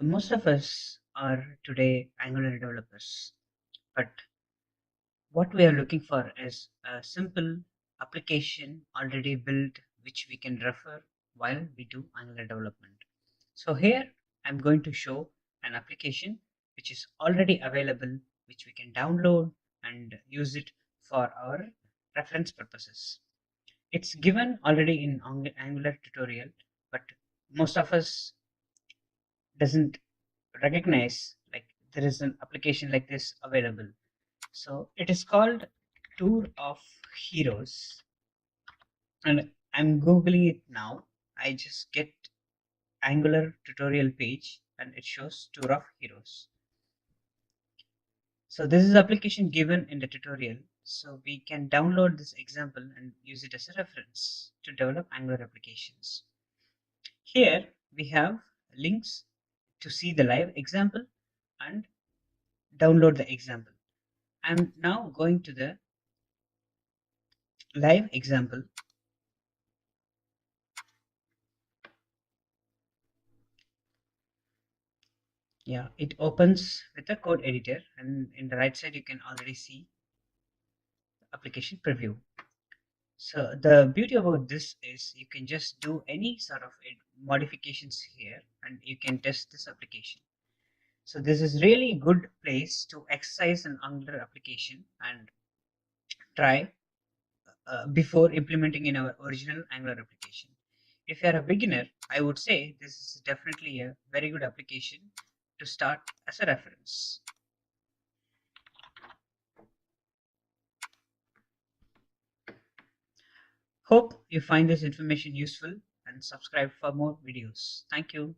Most of us are today Angular developers, but what we are looking for is a simple application already built which we can refer while we do Angular development. So here I'm going to show an application which is already available, which we can download and use it for our reference purposes. It's given already in Angular tutorial, but most of us doesn't recognize like there is an application like this available. So it is called Tour of Heroes, and I'm googling it now. I just get Angular tutorial page and it shows Tour of Heroes. So this is application given in the tutorial, so we can download this example and use it as a reference to develop Angular applications. Here we have links to see the live example and download the example. I'm now going to the live example. Yeah, it opens with a code editor, and in the right side you can already see the application preview. So the beauty about this is you can just do any sort of modifications here and you can test this application. So this is really good place to exercise an Angular application and try before implementing in our original Angular application. If you are a beginner, I would say this is definitely a very good application to start as a reference. Hope you find this information useful and subscribe for more videos. Thank you.